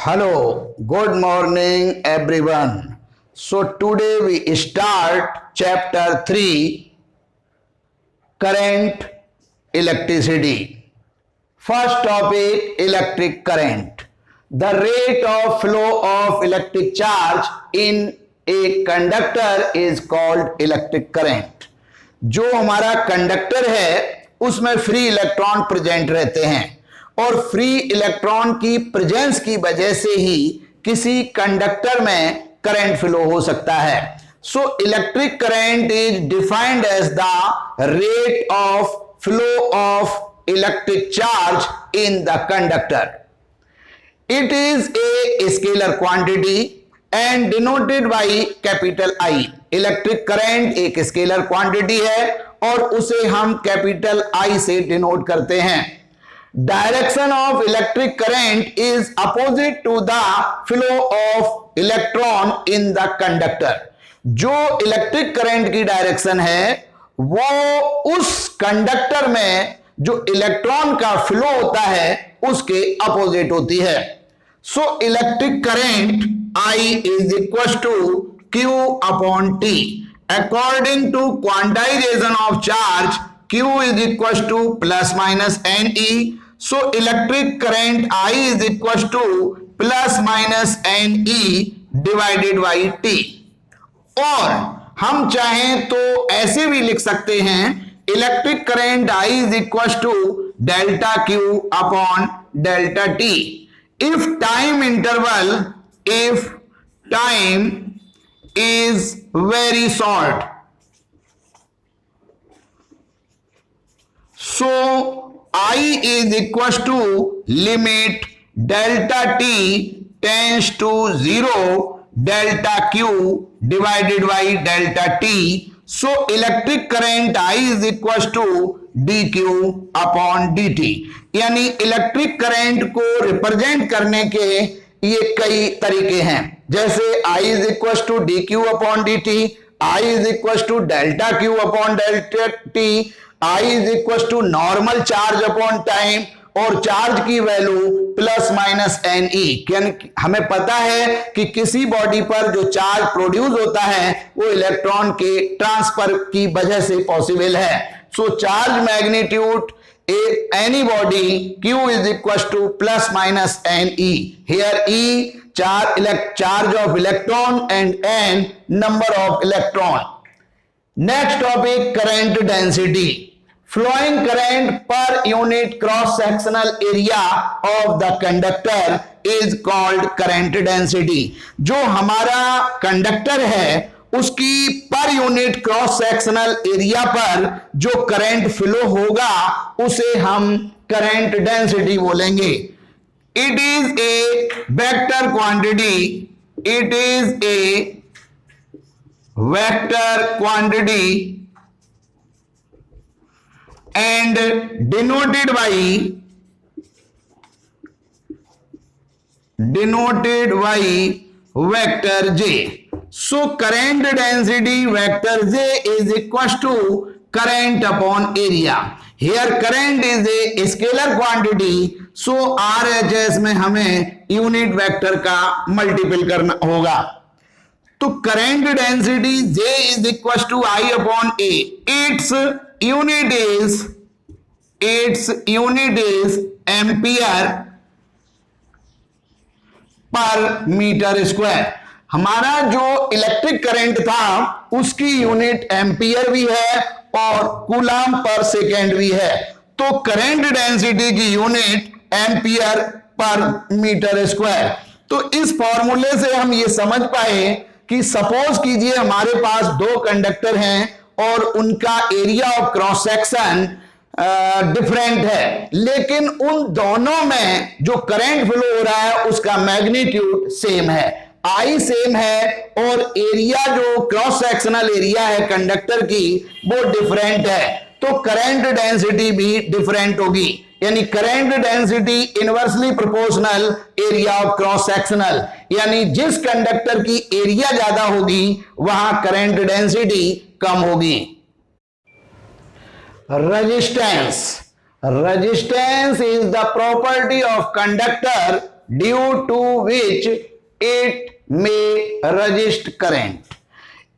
Hello, good morning everyone. So today we start chapter 3, current, electricity. First topic, electric current. The rate of flow of electric charge in a conductor is called electric current. जो हमारा conductor है उसमें free electron present रहते हैं और free electron की presence की वजह से ही किसी कंडक्टर में करंट फ्लो हो सकता है. So electric current is defined as the rate of flow of electric charge in the conductor. It is a scalar quantity and denoted by capital I. Electric current एक scalar quantity है और उसे हम capital I से denote करते हैं. Direction of electric current is opposite to the flow of electron in the conductor. जो electric current की डायरेक्शन है वो उस कंडक्टर में जो इलेक्ट्रॉन का फ्लो होता है उसके अपोजिट होती है. So electric current I is equal to Q upon T. According to quantization of charge, Q is equal to plus minus NE. So electric current I is equal to plus minus NE divided by T. और हम चाहें तो ऐसे भी लिख सकते हैं electric current I is equal to delta Q upon delta T. If time is very short, so I is equal to limit delta T tends to 0 delta Q divided by delta T. So electric current I is equal to dQ upon dt. यानी electric current को represent करने के ये कई तरीके हैं. जैसे I is equal to dQ upon dt, I is equal to delta Q upon delta T, I is equal to normal charge upon time और चार्ज की वैल्यू प्लस माइनस NE. हमें पता है कि किसी बॉडी पर जो चार्ज प्रोड्यूस होता है वो इलेक्ट्रॉन के ट्रांसफर की वजह से पॉसिबल है. So charge magnitude any body Q is equal to plus minus NE. Here E charge of electron and N number of electron. Next topic, current density. Flowing current per unit cross sectional area of the conductor is called current density. जो हमारा conductor है उसकी per unit cross sectional area पर जो current flow होगा उसे हम current density बोलेंगे. It is A vector quantity. It is A vector quantity and denoted by vector J. So current density vector J is equal to current upon area. Here current is a scalar quantity, so RHS में हमें unit vector का multiple करना होगा. तो current density J is equal to I upon A. its unit is ampere per metre square. हमारा जो electric current था उसकी यूनिट एम्पियर भी है और कूलम पर सेकेंड भी है. तो करंट डेंसिटी की unit ampere per metre square. तो इस फॉर्मूले से हम ये समझ पाए कि सपोज कीजिए हमारे पास दो कंडक्टर हैं और उनका area of cross section different है, लेकिन उन दोनों में जो करंट फ्लो हो रहा है उसका मैग्नीट्यूड सेम है, आई सेम है और एरिया जो क्रॉस सेक्शनल एरिया है कंडक्टर की वो डिफरेंट है. तो करंट डेंसिटी भी डिफरेंट होगी. यानी current density inversely proportional area of cross sectional. यानी जिस कंडक्टर की एरिया ज्यादा होगी वहां करंट डेंसिटी कम होगी. Resistance. Resistance is the property of conductor due to which it में रजिस्ट करेंट।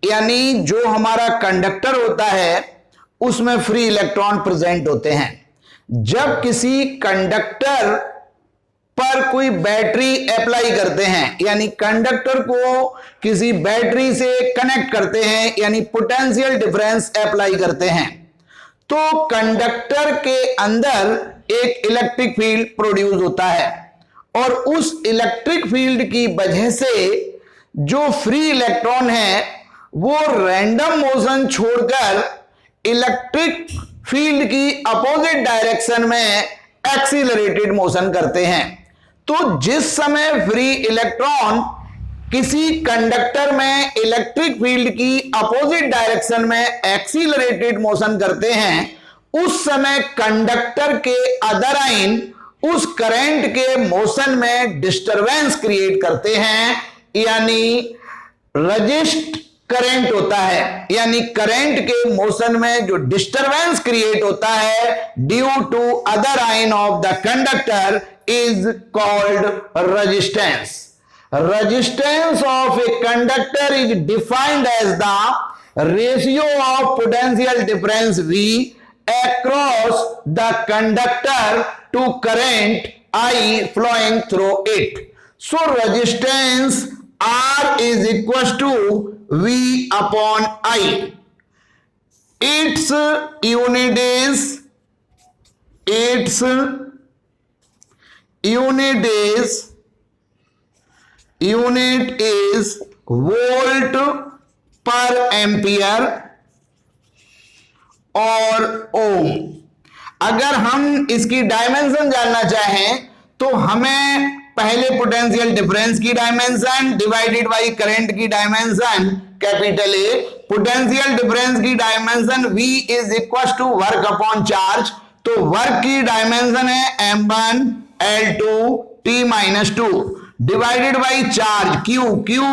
यानी जो हमारा कंडक्टर होता है उसमें फ्री इलेक्ट्रॉन प्रेजेंट होते हैं। जब किसी कंडक्टर पर कोई बैटरी अप्लाई करते हैं, यानी कंडक्टर को किसी बैटरी से कनेक्ट करते हैं, यानी पोटेंशियल डिफरेंस अप्लाई करते हैं, तो कंडक्टर के अंदर एक इलेक्ट्रिक फील्ड प्रोड्यूस होता है और उस इलेक्ट्रिक फील्ड की वजह से जो फ्री इलेक्ट्रॉन है वो रैंडम मोशन छोड़कर इलेक्ट्रिक फील्ड की अपोजिट डायरेक्शन में एक्सीलरेटेड मोशन करते हैं। तो जिस समय फ्री इलेक्ट्रॉन किसी कंडक्टर में इलेक्ट्रिक फील्ड की अपोजिट डायरेक्शन में एक्सीलरेटेड मोशन करते हैं, उस समय कंडक्टर के अदर आइन उस करंट के मोशन में डिस्टरबेंस क्रिएट करते हैं, यानी रजिस्ट करंट होता है। यानी करंट के मोशन में जो डिस्टरबेंस क्रिएट होता है ड्यू टू अदर आइन of the conductor is called resistance. Resistance of a conductor is defined as the ratio of potential difference V across the conductor to current I flowing through it. So resistance R is equals to V upon I. Its unit is volt per ampere और ओम। अगर हम इसकी dimension जानना चाहें तो हमें पहले potential difference की डायमेंशन डिवाइडेड बाय करंट की dimension capital A, potential difference की dimension V is equal to work upon charge. तो वर्क की डायमेंशन है m1 L2 T-2 divided by charge Q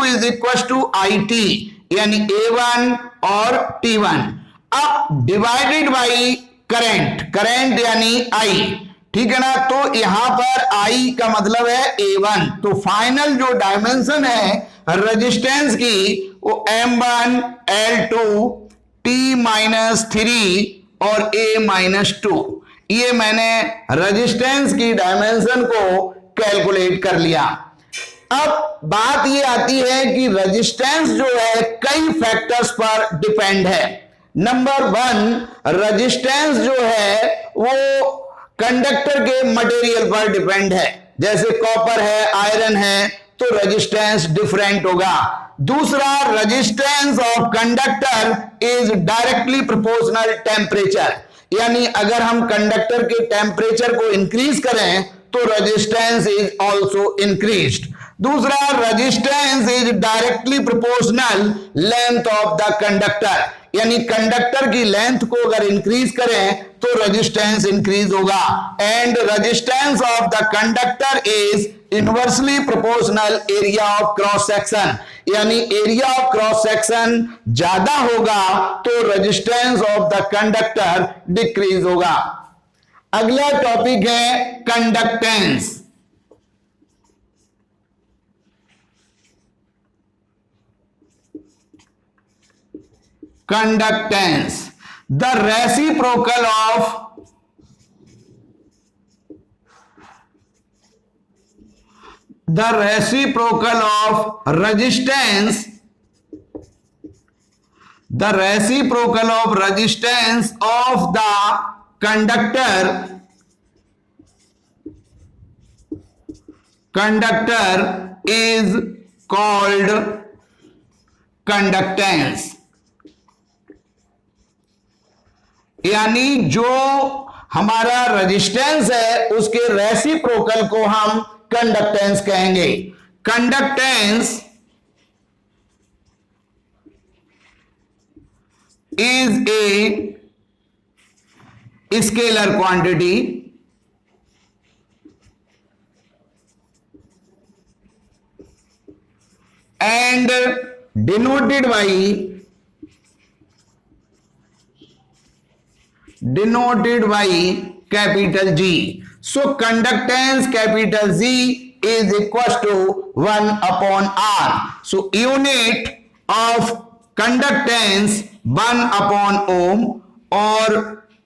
is equal to IT, यानी A1 और T1। अब divided by current यानी I, ठीक है ना। तो यहां पर I का मतलब है A1। तो फाइनल जो डायमेंशन है रेजिस्टेंस की वो M1 L2 T-3 और A-2। ये मैंने रेजिस्टेंस की डायमेंशन को कैलकुलेट कर लिया। अब बात ये आती है कि रेजिस्टेंस जो है कई फैक्टर्स पर डिपेंड है। नंबर 1, रेजिस्टेंस जो है वो कंडक्टर के मटेरियल पर डिपेंड है। जैसे कॉपर है, आयरन है, तो रेजिस्टेंस डिफरेंट होगा। दूसरा, resistance of conductor is directly proportional temperature, यानी अगर हम कंडक्टर के टेम्परेचर को इंक्रीज करें तो रेजिस्टेंस इज ऑल्सो इंक्रीज्ड। दूसरा, resistance is directly proportional length of the conductor, यानी कंडक्टर की लेंथ को अगर इंक्रीज करें तो रेजिस्टेंस इंक्रीज होगा। And resistance of the conductor is inversely proportional area of cross section, यानी एरिया ऑफ क्रॉस सेक्शन ज्यादा होगा तो resistance of the conductor decrease होगा। अगला टॉपिक है conductance. Conductance, the reciprocal of resistance, the reciprocal of resistance of the conductor is called conductance। यानी जो हमारा रेजिस्टेंस है उसके रेसिप्रोकल को हम कंडक्टेंस कहेंगे। Conductance is a scalar quantity and denoted by capital G. So conductance capital G is equals to 1 upon R. So unit of conductance 1 upon ohm और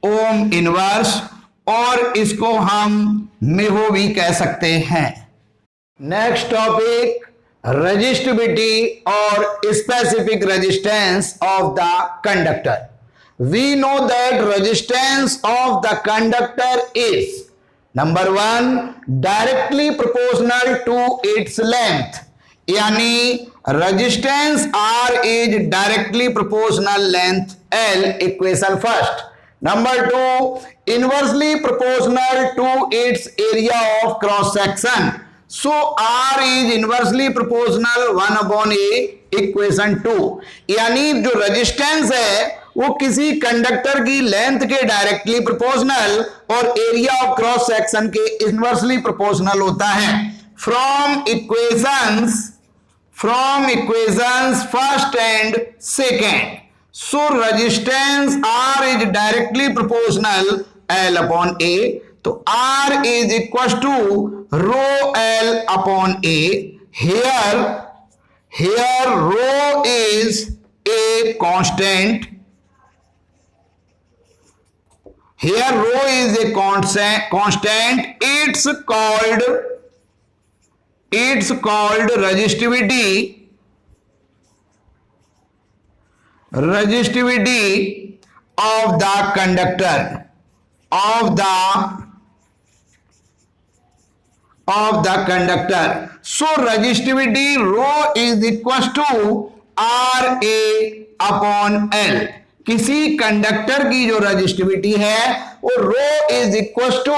ohm inverse, और इसको हम मेहो भी कह सकते हैं। Next topic, resistivity or specific resistance of the conductor. We know that resistance of the conductor is number 1 directly proportional to its length, यानी resistance R is directly proportional length L, equation first. Number 2 inversely proportional to its area of cross section. So R is inversely proportional 1 upon A, equation 2। यानी जो resistance है वो किसी conductor की length के directly proportional और area of cross section के inversely proportional होता है। From equations first and second, so resistance R is directly proportional L upon A, तो R is equals to rho L upon A. Here rho is a constant. Here rho is a constant. It's called resistivity of the conductor of the conductor. So resistivity rho is equals to RA upon L. किसी conductor की जो resistivity है वो rho is equal to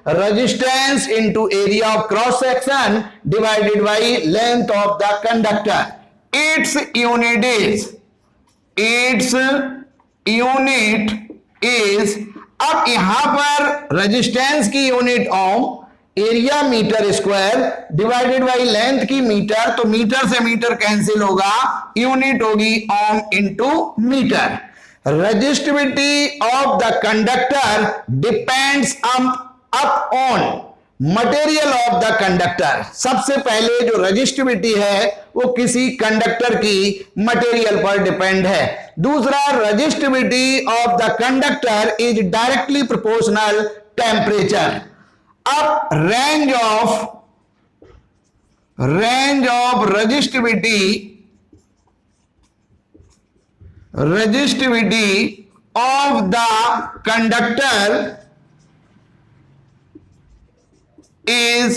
resistance into area of cross section divided by length of the conductor. It's unit is, अब यहां पर resistance की unit ohm, area metre square divided by length की मीटर, तो मीटर से metre cancel होगा, unit होगी ohm into metre. Resistivity of the conductor depends up on material of the conductor. सबसे पहले जो रेजिस्टिविटी है वो किसी कंडक्टर की मटेरियल पर डिपेंड है। दूसरा, resistivity of the conductor is directly proportional temperature. अब range of resistivity of the conductor is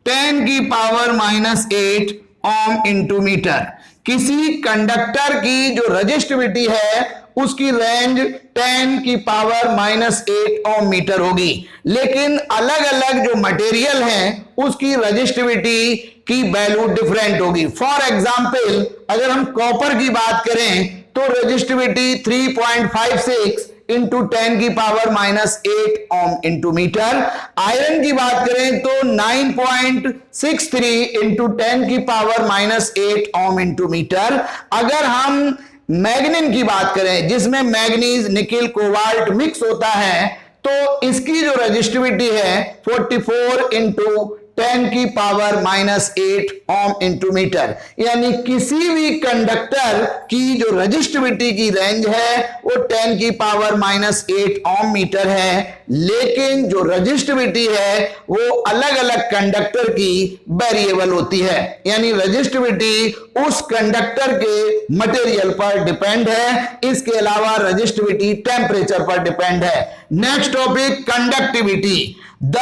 10 की पावर -8 ओम इंटू मीटर। किसी कंडक्टर की जो रेजिस्टिविटी है उसकी रेंज 10 की पावर -8 ओम मीटर होगी, लेकिन अलग अलग जो मटेरियल है उसकी रेजिस्टिविटी की वैल्यू डिफरेंट होगी। फॉर एग्जाम्पल अगर हम कॉपर की बात करें तो रेजिस्टिविटी 3.56 इंटू 10 की power -8 ohm into metre. Iron की बात करें तो 9.63 इंटू 10 की पावर -8 ओम इंटू मीटर। अगर हम मैग्नीन की बात करें जिसमें मैग्नीज, निकिल, कोबाल्ट मिक्स होता है, तो इसकी जो रेजिस्टिविटी है 44 इंटू 10 की पावर -8 ओम इंटू मीटर। यानी किसी भी कंडक्टर की जो रेजिस्टिविटी की रेंज है वो 10 की पावर -8 ओम मीटर है, लेकिन जो रेजिस्टिविटी है वो अलग अलग कंडक्टर की वेरिएबल होती है। यानी रेजिस्टिविटी उस कंडक्टर के मटेरियल पर डिपेंड है, इसके अलावा रेजिस्टिविटी टेम्परेचर पर डिपेंड है। Next topic, conductivity. The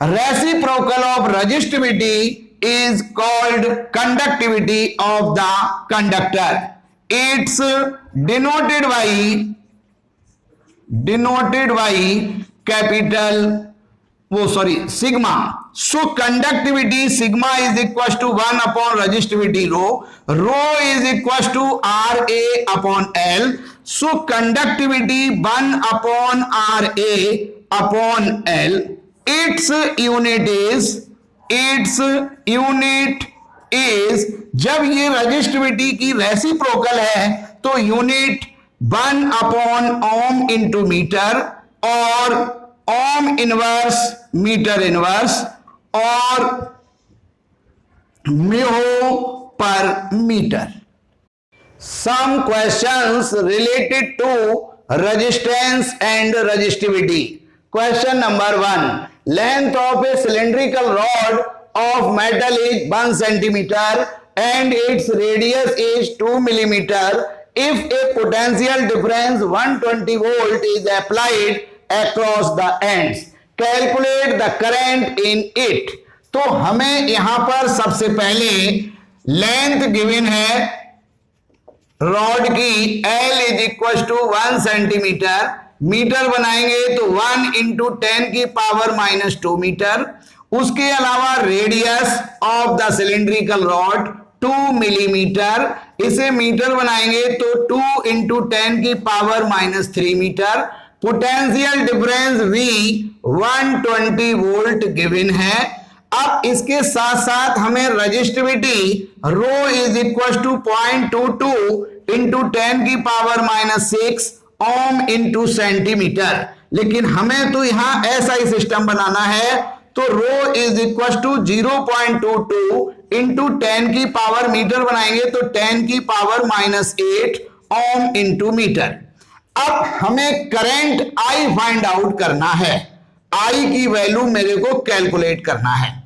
reciprocal of resistivity is called conductivity of the conductor. It's denoted by capital sigma. So conductivity sigma is equals to 1 upon resistivity rho. Rho is equals to RA upon L. So conductivity 1 upon RA upon L. Its unit is जब ये resistivity की reciprocal है तो unit 1 upon ohm into metre और ohm inverse metre inverse और mu पर metre. Some questions related to resistance and resistivity. Question number 1. Length of a cylindrical rod of metal is 1 centimeter and its radius is 2 millimeter. If a potential difference 120 volt is applied across the ends, calculate the current in it. तो हमें यहां पर सबसे पहले length given है rod की, L is equal to 1 centimetre. Metre बनाएंगे तो 1 इंटू 10 की पावर माइनस 2 मीटर. उसके अलावा radius of the cylindrical rod 2 millimetre. इसे मीटर बनाएंगे तो 2 इंटू 10 की power minus 3 metre. Potential difference V 120 volt given है. अब इसके साथ साथ हमें resistivity rho is equal to 0.22 into 10 की power minus 6 ohm into centimetre. लेकिन हमें तो यहां ऐसा ही सिस्टम बनाना है, तो rho is equal to 0.22 into 10 की पावर मीटर बनाएंगे तो 10 की power minus 8 ohm into metre. अब हमें करंट I फाइंड आउट करना है. I की वैल्यू मेरे को कैलकुलेट करना है.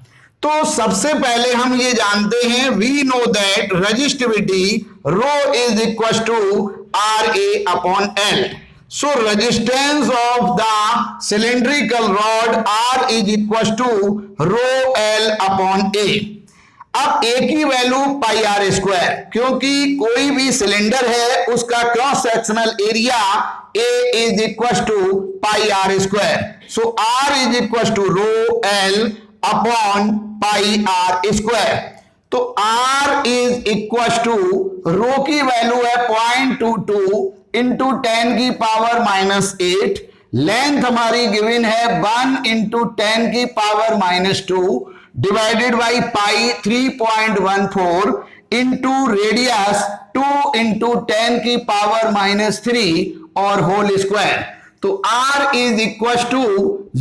तो सबसे पहले हम ये जानते हैं, we know that resistivity rho is equal to RA upon L. So resistance of the cylindrical rod R is equal to rho L upon A. अब A की वैल्यू पाई आर स्क्वायर, क्योंकि कोई भी सिलेंडर है उसका cross sectional area A is equal to pi R square. So R is equal to rho L upon pi R square. तो R is equal to rho की value है 0.22 into 10 की power minus 8. Length हमारी given है 1 into 10 की power minus 2 divided by pi 3.14 into radius 2 into 10 की power minus 3 और whole square. तो R is equal to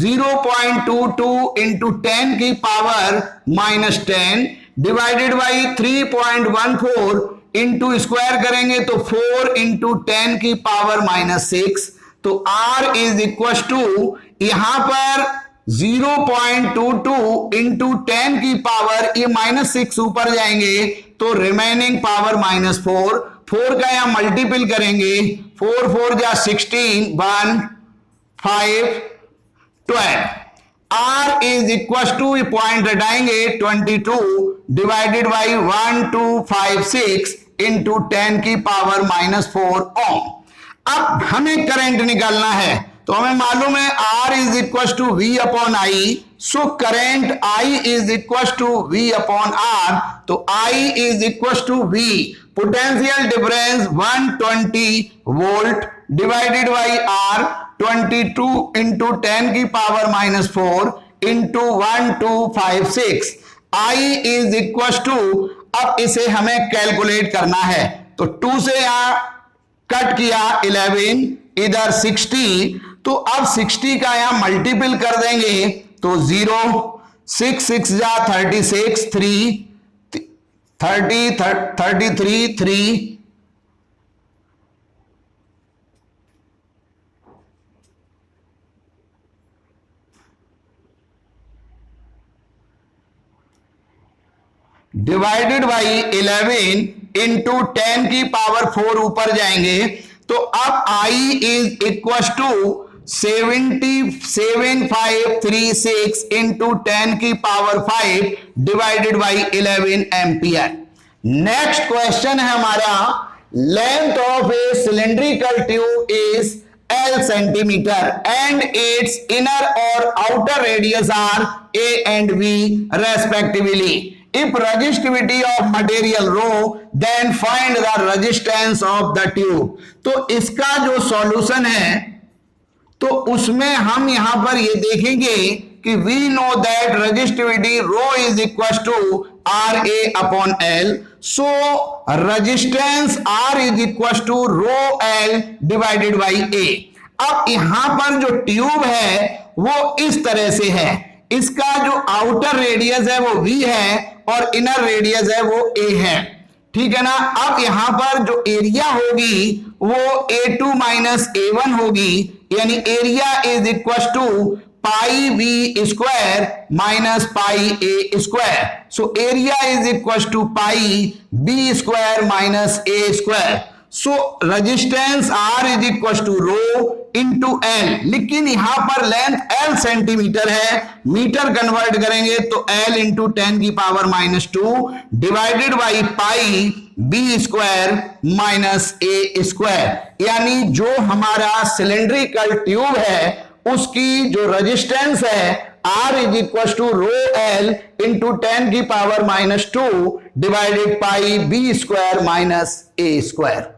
0.22 into 10 की power minus 10 divided by 3.14 into square करेंगे तो 4 इंटू 10 की पावर माइनस 6. तो R इज इक्वल टू यहां पर 0.22 इंटू 10 की पावर, ये माइनस 6 ऊपर जाएंगे तो रिमेनिंग पावर माइनस 4. 4 का यहां मल्टीपल करेंगे, 4 4 जा 16, 1 5 12. R is equal two point हटाएंगे 22 डिवाइडेड बाई 1256 इंटू 10 की पावर माइनस 4 ओम. अब हमें करंट निकालना है, तो हमें मालूम है R is equal to V upon I. So current I is equal to V upon R. तो I is equal to V, potential difference 120 volt divided by R 22 into 10 की power minus 4 into 1256. I is equal to, अब इसे हमें calculate करना है, तो 2 से यहां कट किया 11, इधर 60. तो अब 60 का यहां मल्टीपल कर देंगे तो 0 6 6 जा 36, 3 30 33 3 डिवाइडेड बाई 11 इंटू 10 की पावर 4 ऊपर जाएंगे. तो अब I is equal to 77536 into 10 की पावर 5 डिवाइडेड बाई 11 एम्पियर. नेक्स्ट क्वेश्चन है हमारा, length of a cylindrical tube is L centimetre and its inner और outer radius are A and V respectively. If resistivity of material rho, then find the resistance of the tube. तो इसका जो solution है तो उसमें हम यहां पर ये देखेंगे कि we know that resistivity rho is equal to RA upon L. So resistance R is equal to rho L divided by A. अब यहां पर जो ट्यूब है वो इस तरह से है. इसका जो आउटर रेडियस है वो v है और इनर रेडियस है वो a है, ठीक है ना। अब यहां पर जो एरिया होगी वो A2 माइनस A1 होगी, यानी area is equal to pi B square minus pi A square. So area is equal to pi B square minus A square. So resistance R is equal to rho into L, लेकिन यहां पर length L centimetre है, metre convert करेंगे तो L into 10 की power minus 2 divided by pi B square minus A square, यानी जो हमारा सिलेंड्रिकल ट्यूब है उसकी जो रेजिस्टेंस है R is equal to rho L into 10 की power minus 2 divided pi B square minus A square.